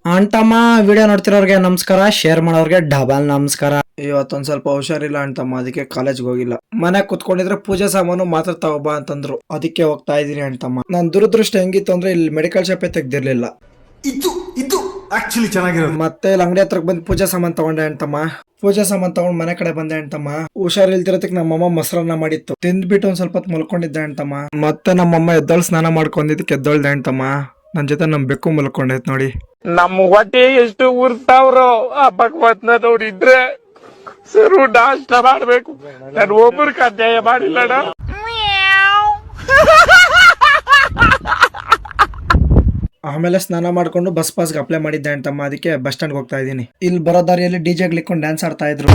ಅಂತಮ್ಮ video ನೋಡ್ತಿರೋರ್ಗೆ ನಮಸ್ಕಾರ, share ಮಾಡೋರ್ಗೆ double ನಮಸ್ಕಾರ. ಇವತ್ತೊಂದ್ ಸ್ವಲ್ಪ ಹುಷಾರಿಲ್ಲ ಅಂತಮ್ಮ, ಅದಕ್ಕೆ ಕಾಲೇಜ್ಗೆ ಹೋಗಿಲ್ಲ. ಮನೆ ಕುತ್ಕೊಂಡಿದ್ರೆ ಪೂಜೆ ಸಾಮಾನು ಮಾತ್ರ ತಗೋಬಾ ಅಂತಂದ್ರು, ಅದಕ್ಕೆ ಹೋಗ್ತಾ ಇದೀನಿ ಅಂತಮ್ಮ. ನನ್ ದುರದೃಷ್ಟ ಹೆಂಗಿತ್ತು ಅಂದ್ರೆ ಇಲ್ಲಿ ಮೆಡಿಕಲ್ ಶಾಪೇ ತೆಗ್ದಿರ್ಲಿಲ್ಲ. ಇದು ಆಕ್ಚುಲಿ ಚೆನ್ನಾಗಿರೋದು. ಮತ್ತೆ ಇಲ್ಲಿ ಅಂಗಡಿ ಹತ್ರಕ್ ಬಂದು ಪೂಜಾ ಸಾಮಾನ್ ತಗೊಂಡೆ ಅಂತಮ್ಮ. ಪೂಜಾ ಸಾಮಾನ್ ತಗೊಂಡ್ ಮನೆ ಕಡೆ ಬಂದೆ ಅಂತಮ್ಮ. ಹುಷಾರಿಲ್ದಿರತಕ್ ನಮ್ಮಮ್ಮ ಮೊಸರನ್ನ ಮಾಡಿತ್ತು, ತಿಂದ್ಬಿಟ್ಟು ಒಂದ್ ಸ್ವಲ್ಪ ಹೊತ್ತು ಮಲ್ಕೊಂಡಿದ್ದೆ ಅಂತಮ್ಮ. ಮತ್ತೆ ನಮ್ಮಮ್ಮ ಎದ್ದೊಳ್ ಸ್ನಾನ ಮಾಡ್ಕೊಂಡಿದ್ದಕ್ಕೆ ಎದ್ದೊಳ್ದೆ ಅಂತಮ್ಮ. ನನ್ ಜೊತೆ ನಮ್ ಬೆಕ್ಕು ಮಲ್ಕೊಂಡೈತ್ ನೋಡಿ. ನಮ್ಮ ಹೊಟ್ಟೆ ಎಷ್ಟು ಉರ್ತಾವ್ರೋ ಆ ಭಗವತ್ನ ನೋಡಿದ್ರೆ ಸರು ನಾಷ್ಟ ಮಾಡ್ಬೇಕು. ನಾನು ಒಬ್ಬರು ಅನ್ಯಾಯ ಮಾಡಿಲ್ಲಣ್ಣ. ಆಮೇಲೆ ಸ್ನಾನ ಮಾಡ್ಕೊಂಡು ಬಸ್ ಪಾಸ್ಗೆ ಅಪ್ಲೈ ಮಾಡಿದ್ದೆ ಅಂತಮ್ಮ, ಅದಕ್ಕೆ ಬಸ್ ಸ್ಟ್ಯಾಂಡ್ ಹೋಗ್ತಾ ಇದೀನಿ. ಇಲ್ಲಿ ಬರೋ ದಾರಿಯಲ್ಲಿ ಡಿಜೆ ಗಳಿಕೊಂಡು ಡ್ಯಾನ್ಸ್ ಆಡ್ತಾ ಇದ್ರು.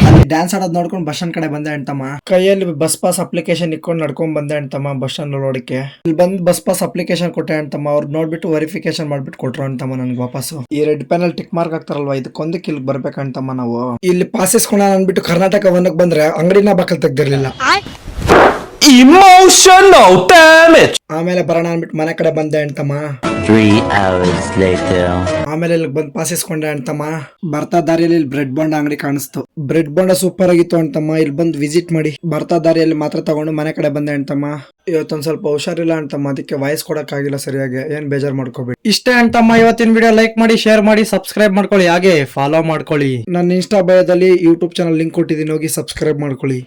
ಅಲ್ಲಿ ಡ್ಯಾನ್ಸ್ ಆಡೋದ್ ನೋಡ್ಕೊಂಡು ಬಸ್ ಸ್ಟ್ಯಾಂಡ್ ಕಡೆ ಬಂದೆ ಅಂತಮ್ಮ. ಕೈಯಲ್ಲಿ ಬಸ್ ಪಾಸ್ ಅಪ್ಲಿಕೇಶನ್ ಇಟ್ಕೊಂಡು ನಡ್ಕೊಂಡ್ ಬಂದೆ ಅಂತಮ್ಮ ಬಸ್ ಸ್ಟ್ಯಾಂಡ್ ನೋಡಕ್ಕೆ. ಇಲ್ಲಿ ಬಂದ್ ಬಸ್ ಪಾಸ್ ಅಪ್ಲಿಕೇಶನ್ ಕೊಟ್ಟೆ ಅಂತಮ್ಮ. ಅವ್ರು ನೋಡ್ಬಿಟ್ಟು ವೆರಿಫಿಕೇಶನ್ ಮಾಡ್ಬಿಟ್ಟು ಕೊಟ್ರು ಅಂತಮ್ಮ ನನ್ಗೆ ವಾಪಸ್ಸು. ಈ ರೆಡ್ ಪ್ಯಾನಲ್ ಟಿಕ್ ಮಾರ್ಕ್ ಆಗ್ತಾರಲ್ವಾ, ಇದಕ್ಕೊಂದಕ್ಕೆ ಇಲ್ಲಿ ಬರ್ಬೇಕಂತಮ್ಮ ನಾವು. ಇಲ್ಲಿ ಪಾಸ್ ಇಸ್ಕೊಂಡ ಅನ್ಬಿಟ್ಟು ಕರ್ನಾಟಕ ವನಕ್ ಬಂದ್ರೆ ಅಂಗಡಿನ ಬಾಕಲ್ ತೆಗ್ದಿರ್ಲಿಲ್ಲ. Emotional damage. ಆಮೇಲೆ ಬರೋಣ ಅನ್ಬಿಟ್ಟು ಮನೆ ಕಡೆ ಬಂದೆ ಅಂತಮ್ಮ. 3 hours later. ಆಮೇಲೆ ಇಲ್ಲಿ ಬಂದ್ ಪಾಸ್ ಇಸ್ಕೊಂಡೆ ಅಂತಮ್ಮ. ಬರ್ತಾ ದಾರಿಯಲ್ಲಿ ಇಲ್ಲಿ ಬ್ರೆಡ್ ಬೋಂಡ ಅಂಗಡಿ ಕಾಣಿಸ್ತು. ಬ್ರೆಡ್ ಬೋಂಡ ಸೂಪರ್ ಆಗಿತ್ತು ಅಂತಮ್ಮ. ಇಲ್ಲಿ ಬಂದ್ ವಿಸಿಟ್ ಮಾಡಿ ಬರ್ತಾ ದಾರಿಯಲ್ಲಿ ಮಾತ್ರ ತಗೊಂಡು ಮನೆ ಕಡೆ ಬಂದೆ ಅಂತಮ್ಮ. ಇವತ್ತೊಂದ್ ಸ್ವಲ್ಪ ಹುಷಾರಿಲ್ಲ ಅಂತಮ್ಮ, ಅದಕ್ಕೆ ವಾಯ್ಸ್ ಕೊಡಕ್ ಆಗಿಲ್ಲ ಸರಿಯಾಗಿ, ಏನ್ ಬೇಜಾರ್ ಮಾಡ್ಕೋಬೇಡಿ. ಇಷ್ಟೇ ಅಂತಮ್ಮ ಇವತ್ತಿನ ವಿಡಿಯೋ. ಲೈಕ್ ಮಾಡಿ, ಶೇರ್ ಮಾಡಿ, ಸಬ್ಸ್ಕ್ರೈಬ್ ಮಾಡ್ಕೊಳ್ಳಿ, ಹಾಗೆ ಫಾಲೋ ಮಾಡ್ಕೊಳ್ಳಿ. ನನ್ನ ಇನ್ಸ್ಟಾ ಬಯೋದಲ್ಲಿ ಯೂಟ್ಯೂಬ್ ಚಾನಲ್ ಲಿಂಕ್ ಕೊಟ್ಟಿದ್ದೀನಿ, ಹೋಗಿ ಸಬ್ಸ್ಕ್ರೈಬ್ ಮಾಡ್ಕೊಳ್ಳಿ.